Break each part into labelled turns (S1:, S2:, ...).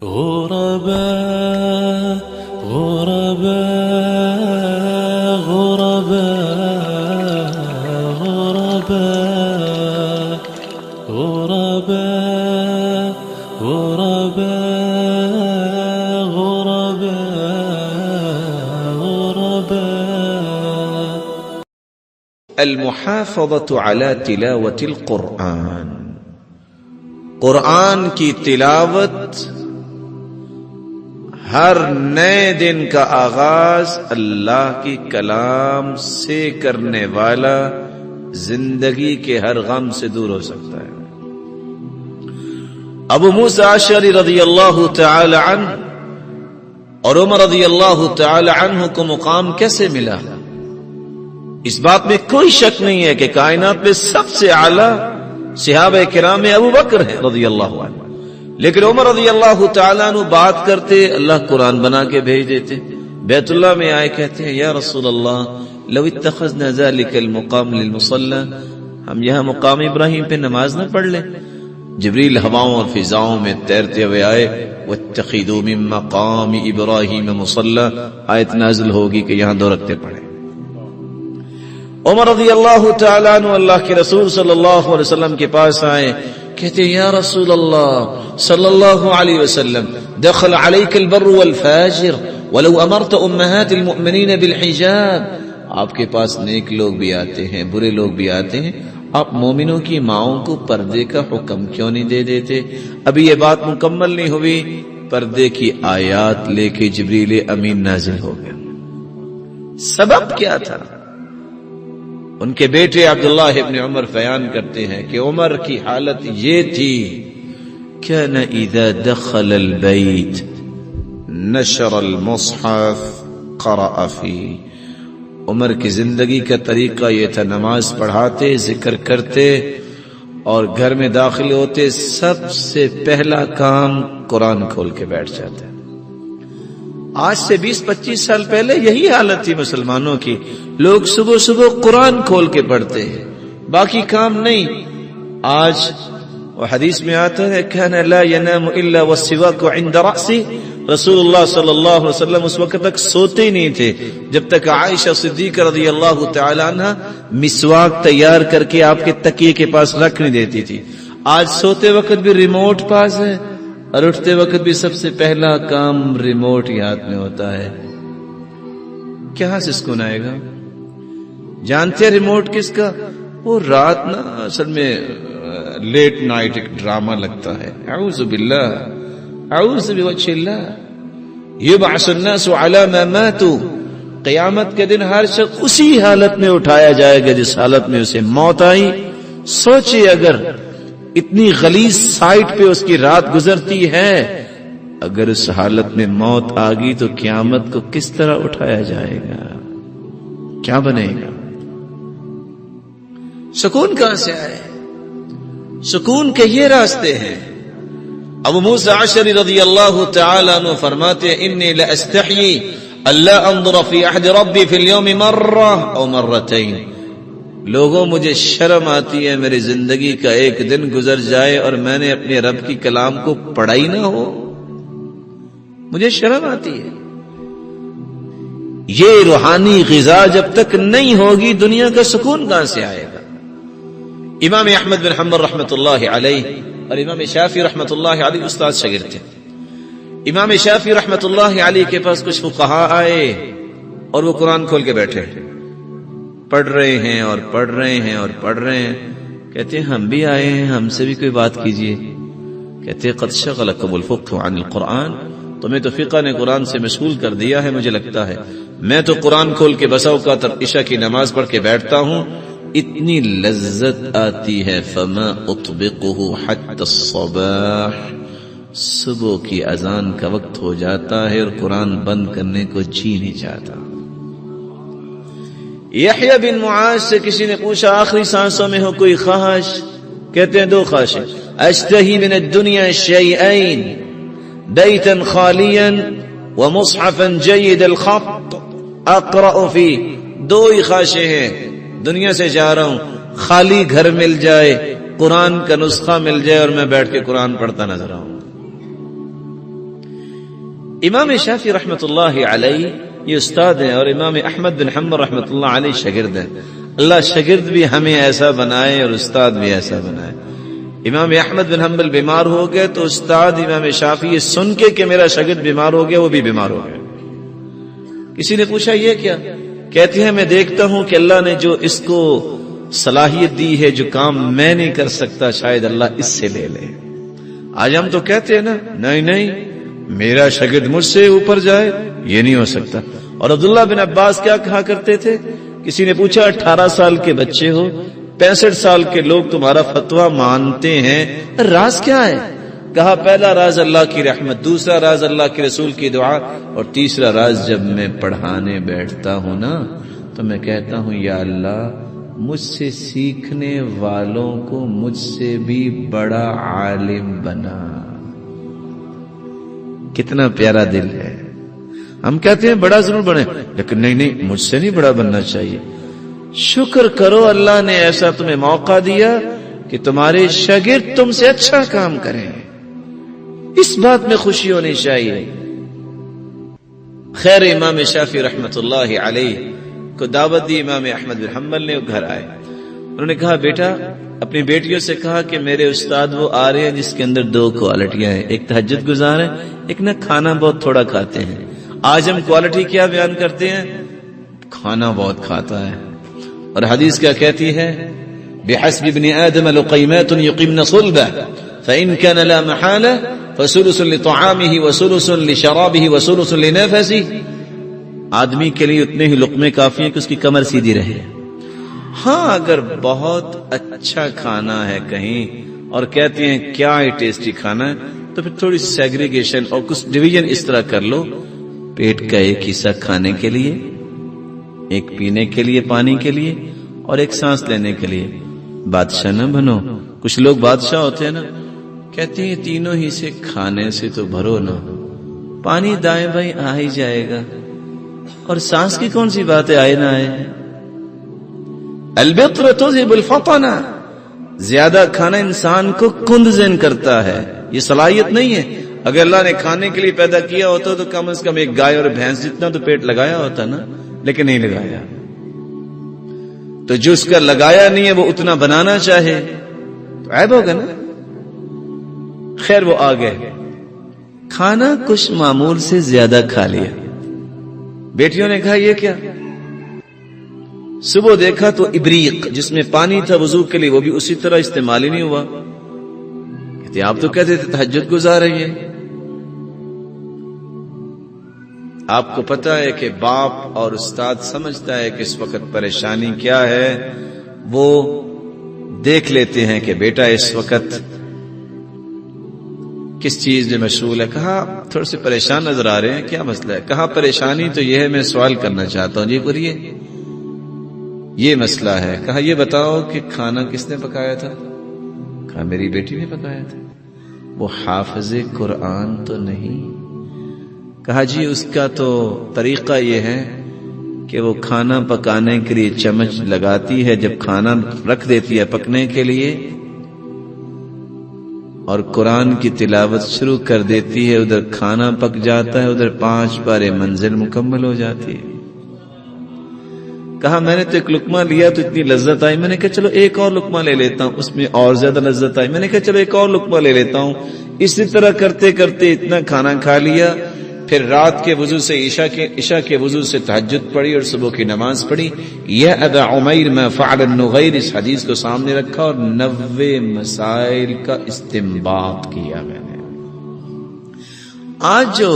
S1: غرباء غرباء غرباء غرباء غرباء غرباء غرباء.
S2: المحافظة على تلاوة القرآن. قرآن کی تلاوت ہر نئے دن کا آغاز اللہ کی کلام سے کرنے والا زندگی کے ہر غم سے دور ہو سکتا ہے. ابو موسیٰ اشعری رضی اللہ تعالی عنہ اور عمر رضی اللہ تعالی عنہ کو مقام کیسے ملا؟ اس بات میں کوئی شک نہیں ہے کہ کائنات میں سب سے اعلیٰ صحابہ کرام میں ابو بکر ہیں رضی اللہ عنہ، لیکن عمر رضی اللہ تعالیٰ عنہ بات کرتے اللہ قرآن بنا کے بھیج دیتے. بیت اللہ میں آئے کہتے ہیں یا رسول اللہ لو اتخذنا ذلك المقام للمصلى، ہم یہاں مقام ابراہیم پہ نماز نہ پڑھ لیں؟ جبریل ہواؤں اور فضاؤں میں تیرتے ہوئے آئے واتخذوا من مقام ابراہیم مصلى، آیت نازل ہوگی کہ یہاں 2 رکعتیں پڑھیں. عمر رضی اللہ تعالیٰ عنہ اللہ کے رسول صلی اللہ علیہ وسلم کے پاس آئے، کہتے ہیں یا رسول اللہ صلی اللہ علیہ وسلم دخل علیک البر والفاجر ولو امرت امہات المؤمنین بالحجاب. آپ کے پاس نیک لوگ بھی آتے ہیں، برے لوگ بھی آتے ہیں، آپ مومنوں کی ماؤں کو پردے کا حکم کیوں نہیں دے دیتے؟ ابھی یہ بات مکمل نہیں ہوئی، پردے کی آیات لے کے جبریل امین نازل ہو گیا. سبب کیا تھا؟ ان کے بیٹے عبداللہ ابن عمر بیان کرتے ہیں کہ عمر کی حالت یہ تھی كان اذا دخل البيت نشر المصحف قرأ فيه. عمر کی زندگی کا طریقہ یہ تھا، نماز پڑھاتے، ذکر کرتے اور گھر میں داخل ہوتے سب سے پہلا کام قرآن کھول کے بیٹھ جاتے. آج سے 20-25 سال پہلے یہی حالت تھی مسلمانوں کی. لوگ صبح صبح قرآن کھول کے پڑھتے ہیں، باقی کام نہیں. آج وہ حدیث میں آتا ہے كان لا ينام الا والسواك عند رأسه. رسول اللہ صلی اللہ علیہ وسلم اس وقت تک سوتے ہی نہیں تھے جب تک عائشہ صدیقہ رضی اللہ تعالی عنہ مسواک تیار کر کے آپ کے تکیے کے پاس رکھ نہیں دیتی تھی. آج سوتے وقت بھی ریموٹ پاس ہے اور اٹھتے وقت بھی سب سے پہلا کام ریموٹ ہی ہاتھ میں ہوتا ہے. کہاں سے سکون آئے گا؟ جانتے ہیں ریموٹ کس کا؟ وہ رات نا اصل میں لیٹ نائٹ ایک ڈرامہ لگتا ہے. اعوذ باللہ اعوذ بوجہ اللہ. یبعث الناس علی ما ماتوا. قیامت کے دن ہر شخص اسی حالت میں اٹھایا جائے گا جس حالت میں اسے موت آئی. سوچئے اگر اتنی غلیظ سائٹ پہ اس کی رات گزرتی ہے، اگر اس حالت میں موت آ گئی تو قیامت کو کس طرح اٹھایا جائے گا؟ کیا بنے گا؟ سکون کہاں سے آئے؟ سکون کے یہ راستے ہیں. ابو موسیٰ اشعری رضی اللہ تعالی عنہ فرماتے ہیں انی لاستحیی الا انظر فی عہد ربی فی اليوم مرہ او مرتین. لوگوں مجھے شرم آتی ہے میری زندگی کا ایک دن گزر جائے اور میں نے اپنے رب کی کلام کو پڑھا ہی نہ ہو، مجھے شرم آتی ہے. یہ روحانی غذا جب تک نہیں ہوگی دنیا کا سکون کہاں سے آئے گا؟ امام احمد بن حنبل رحمۃ اللہ علیہ اور امام شافعی رحمۃ اللہ علیہ استاد شاگرد تھے. امام شافعی رحمۃ اللہ علیہ کے پاس کچھ فقہاء آئے اور وہ قرآن کھول کے بیٹھے، پڑھ رہے ہیں اور پڑھ رہے ہیں اور پڑھ رہے ہیں. کہتے ہیں ہم بھی آئے ہیں، ہم سے بھی کوئی بات کیجئے. کہتے ہیں قد شغلکم الفقہ عن القرآن. تمہیں تو فقہ نے قرآن سے مشغول کر دیا ہے مجھے لگتا ہے. میں تو قرآن کھول کے بسا اوقات عشاء کی نماز پڑھ کے بیٹھتا ہوں، اتنی لذت آتی ہے فما اطبقہ حتی الصباح. صبح کی اذان کا وقت ہو جاتا ہے اور قرآن بند کرنے کو جی نہیں چاہتا. یحییٰ بن معاذ سے کسی نے پوچھا آخری سانسوں میں ہو کوئی خواہش؟ کہتے ہیں 2 خواہشیں. اشتہی من الدنیا شیئین بیتا خالیا ومصحفا جید الخط اقرأ فیہ. 2 ہی خواہشیں ہیں. دنیا سے جا رہا ہوں، خالی گھر مل جائے، قرآن کا نسخہ مل جائے اور میں بیٹھ کے قرآن پڑھتا نظر آؤں. امام شافعی رحمت اللہ علیہ یہ استاد ہیں اور امام احمد بن حنبل رحمت اللہ علیہ شاگرد ہیں. اللہ شاگرد بھی ہمیں ایسا بنائے اور استاد بھی ایسا بنائے. امام احمد بن حنبل بیمار ہو گئے تو استاد امام شافعی سن کے کہ میرا شاگرد بیمار ہو گیا وہ بھی بیمار ہو گیا. کسی نے پوچھا یہ کیا؟ کہتے ہیں میں دیکھتا ہوں کہ اللہ نے جو اس کو صلاحیت دی ہے جو کام میں نہیں کر سکتا شاید اللہ اس سے لے لے. آج ہم تو کہتے ہیں نا نہیں میرا شاگرد مجھ سے اوپر جائے یہ نہیں ہو سکتا. اور عبداللہ بن عباس کیا کہا کرتے تھے؟ کسی نے پوچھا 18 سال کے بچے ہو 65 سال کے لوگ تمہارا فتویٰ مانتے ہیں راز کیا ہے؟ کہا پہلا راز اللہ کی رحمت، دوسرا راز اللہ کے رسول کی دعا، اور تیسرا راز جب میں پڑھانے بیٹھتا ہوں نا تو میں کہتا ہوں یا اللہ مجھ سے سیکھنے والوں کو مجھ سے بھی بڑا عالم بنا. کتنا پیارا دل ہے. ہم کہتے ہیں بڑا ضرور بنے لیکن نہیں مجھ سے نہیں بڑا بننا چاہیے. شکر کرو اللہ نے ایسا تمہیں موقع دیا کہ تمہارے شاگرد تم سے اچھا کام کریں. اس بات میں خوشی ہونی چاہیے. خیر امام شافعی رحمت اللہ علیہ کو دعوت دی امام احمد بن حنبل نے. گھر آئے. انہوں نے کہا بیٹا اپنی بیٹیوں سے کہا کہ میرے استاد وہ آ رہے ہیں جس کے اندر 2 کوالٹیاں ہیں، ایک تہجد گزار ہے، ایک نہ کھانا بہت تھوڑا کھاتے ہیں. آج ہم کوالٹی کیا بیان کرتے ہیں؟ کھانا بہت کھاتا ہے. اور حدیث کیا کہتی ہے؟ بحسب ابن آدم لقیمات یقمن صلبہ فإن كان لا محالہ فثلث لطعامه وثلث لشرابه وثلث لنفسه. آدمی کے لیے اتنے ہی لقمے کافی ہیں کہ اس کی کمر سیدھی رہے. ہاں اگر بہت اچھا کھانا ہے کہیں اور کہتے ہیں کیا ہے ٹیسٹی کھانا ہے تو پھر تھوڑی سیگریگیشن اور کچھ ڈویژن اس طرح کر لو. پیٹ کا ایک حصہ کھانے کے لیے، ایک پینے کے لیے پانی کے لیے اور ایک سانس لینے کے لیے. بادشاہ نہ بنو. کچھ لوگ بادشاہ ہوتے ہیں نا کہتے ہیں تینوں ہی سے کھانے سے تو بھرو نا، پانی دائیں بائیں آ ہی جائے گا اور سانس کی کون سی بات ہے آئے نہ آئے. البطر تذهب الفطن. زیادہ کھانا انسان کو کند ذہن کرتا ہے. یہ صلاحیت نہیں ہے. اگر اللہ نے کھانے کے لیے پیدا کیا ہوتا تو کم از کم ایک گائے اور بھینس جتنا تو پیٹ لگایا ہوتا نا، لیکن نہیں لگایا. تو جو اس کا لگایا نہیں ہے وہ اتنا بنانا چاہے تو عیب ہوگا نا. خیر وہ آ گئے. کھانا کچھ معمول سے زیادہ کھا لیا. بیٹیوں نے کہا یہ کیا؟ صبح دیکھا تو ابریق جس میں پانی تھا وضو کے لیے وہ بھی اسی طرح استعمال ہی نہیں ہوا. کہتے آپ تو کہتے تھے تہجد گزار رہی ہے. آپ کو پتا ہے کہ باپ اور استاد سمجھتا ہے کہ اس وقت پریشانی کیا ہے، وہ دیکھ لیتے ہیں کہ بیٹا اس وقت کس چیز میں مشغول ہے. کہا تھوڑے سے پریشان نظر آ رہے ہیں، کیا مسئلہ ہے؟ کہا پریشانی تو یہ ہے، میں سوال کرنا چاہتا ہوں. جی بولیے. یہ مسئلہ ہے. کہا یہ بتاؤ کہ کھانا کس نے پکایا تھا؟ کہا میری بیٹی نے پکایا تھا. وہ حافظ قرآن تو نہیں. کہا جی اس کا تو طریقہ یہ ہے کہ وہ کھانا پکانے کے لیے چمچ لگاتی ہے، جب کھانا رکھ دیتی ہے پکنے کے لیے اور قرآن کی تلاوت شروع کر دیتی ہے، ادھر کھانا پک جاتا ہے، ادھر 5 بار منزل مکمل ہو جاتی ہے. کہا میں نے تو ایک لقمہ لیا تو اتنی لذت آئی، میں نے کہا چلو ایک اور لقمہ لے لیتا ہوں، اس میں اور زیادہ لذت آئی، میں نے کہا چلو ایک اور لقمہ لے لیتا ہوں. اسی طرح کرتے کرتے اتنا کھانا کھا لیا. پھر رات کے وضو سے عشاء کے وضو سے تہجد پڑھی اور صبح کی نماز پڑھی. یا ابا عمیر ما فعل النغیر، اس حدیث کو سامنے رکھا اور 90 مسائل کا استنباط کیا. میں نے آج جو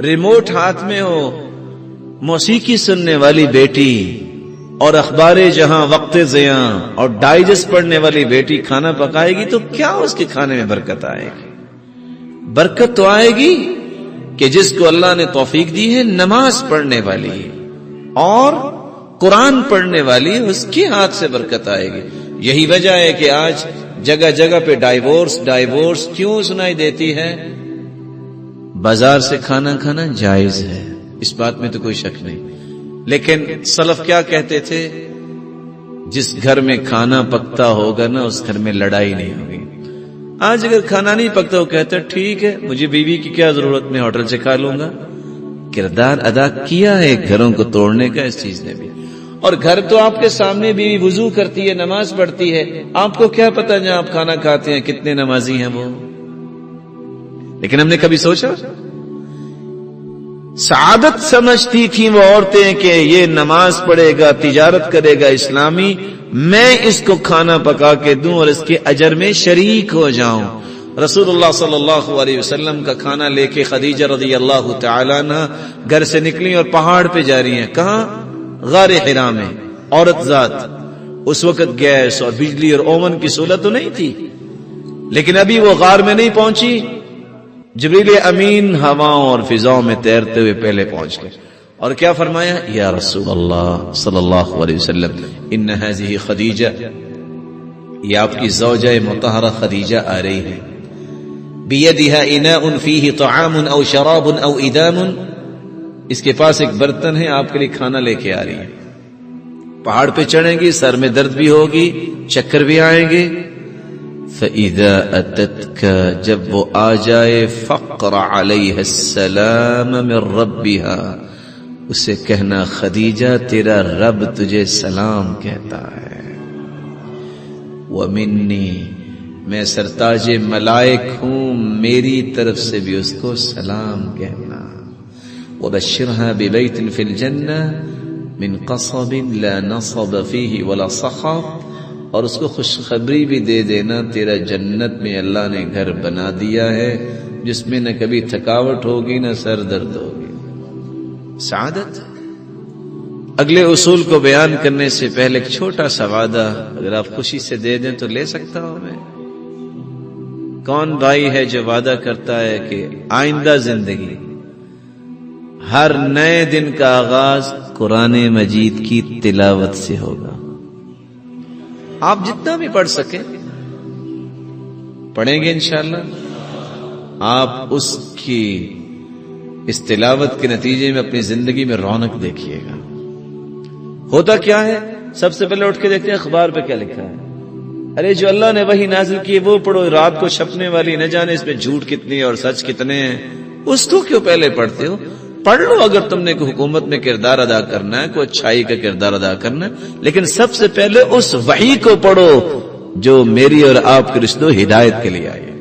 S2: ریموٹ ہاتھ میں ہو، موسیقی سننے والی بیٹی اور اخبار جہاں وقت ضیاء اور ڈائجسٹ پڑھنے والی بیٹی کھانا پکائے گی تو کیا اس کے کھانے میں برکت آئے گی؟ برکت تو آئے گی کہ جس کو اللہ نے توفیق دی ہے نماز پڑھنے والی اور قرآن پڑھنے والی، اس کے ہاتھ سے برکت آئے گی. یہی وجہ ہے کہ آج جگہ جگہ پہ ڈائیورس کیوں سنائی دیتی ہے؟ بازار سے کھانا کھانا جائز ہے، اس بات میں تو کوئی شک نہیں. لیکن سلف کیا کہتے تھے؟ جس گھر میں کھانا پکتا ہوگا نا اس گھر میں لڑائی نہیں ہوگی. آج اگر کھانا نہیں پکتا وہ کہتا ہے ٹھیک ہے مجھے بیوی کی کیا ضرورت، میں ہوٹل سے کھا لوں گا۔ کردار ادا کیا ہے گھروں کو توڑنے کا اس چیز نے بھی۔ اور گھر تو آپ کے سامنے بیوی وضو کرتی ہے، نماز پڑھتی ہے، آپ کو کیا پتا جہاں آپ کھانا کھاتے ہیں کتنے نمازی ہیں وہ۔ لیکن ہم نے کبھی سوچا؟ سعادت سمجھتی تھیں وہ عورتیں کہ یہ نماز پڑھے گا، تجارت کرے گا اسلامی، میں اس کو کھانا پکا کے دوں اور اس کے اجر میں شریک ہو جاؤں۔ رسول اللہ صلی اللہ علیہ وسلم کا کھانا لے کے خدیجہ رضی اللہ تعالی عنہ گھر سے نکلی اور پہاڑ پہ جا رہی ہیں۔ کہاں؟ غار حرا میں۔ عورت ذات، اس وقت گیس اور بجلی اور اوون کی سہولت تو نہیں تھی، لیکن ابھی وہ غار میں نہیں پہنچی، جبریل امین ہواؤں اور فضاؤں میں تیرتے ہوئے پہلے پہنچ گئے اور کیا فرمایا؟ یا رسول اللہ صلی اللہ علیہ وسلم ان هذه خدیجہ، یہ آپ کی زوجہ مطہرہ خدیجہ آ رہی ہے، بیدها اناء فیہ طعام او شراب او ادام، اس کے پاس ایک برتن ہے، آپ کے لیے کھانا لے کے آ رہی ہے۔ پہاڑ پہ چڑھیں گی، سر میں درد بھی ہوگی، چکر بھی آئیں گے۔ فَإِذَا أَتَتْكَ، جب وہ آ جائے، فَقْرَ عَلَيْهَا السَّلَامَ مِن رَبِّهَا، اسے کہنا خدیجہ تیرا رب تجھے سلام کہتا ہے۔ وَمِنِّي، میں سرتاج ملائک ہوں، میری طرف سے بھی اس کو سلام کہنا۔ وَبَشِّرْهَا بِبَيْتٍ فِي الْجَنَّةِ مِن قَصَبٍ لَا نَصَبَ فِيهِ وَلَا صَخَبٍ، اور اس کو خوشخبری بھی دے دینا تیرا جنت میں اللہ نے گھر بنا دیا ہے جس میں نہ کبھی تھکاوٹ ہوگی نہ سر درد ہوگی۔ سعادت۔ اگلے اصول کو بیان کرنے سے پہلے ایک چھوٹا سا وعدہ اگر آپ خوشی سے دے دیں تو لے سکتا ہوں میں۔ کون بھائی ہے جو وعدہ کرتا ہے کہ آئندہ زندگی ہر نئے دن کا آغاز قرآن مجید کی تلاوت سے ہوگا؟ آپ جتنا بھی پڑھ سکیں پڑھیں گے انشاءاللہ۔ آپ اس کی اس تلاوت کے نتیجے میں اپنی زندگی میں رونق دیکھیے گا۔ ہوتا کیا ہے؟ سب سے پہلے اٹھ کے دیکھتے ہیں اخبار پہ کیا لکھا ہے۔ ارے جو اللہ نے وحی نازل کی ہے وہ پڑھو، رات کو چھپنے والی نہ جانے اس میں جھوٹ کتنی اور سچ کتنے ہیں، اس کو کیوں پہلے پڑھتے ہو؟ پڑھ لو اگر تم نے کوئی حکومت میں کردار ادا کرنا ہے، کوئی اچھائی کا کردار ادا کرنا ہے، لیکن سب سے پہلے اس وحی کو پڑھو جو میری اور آپ کے رشتوں ہدایت کے لیے آئی ہے۔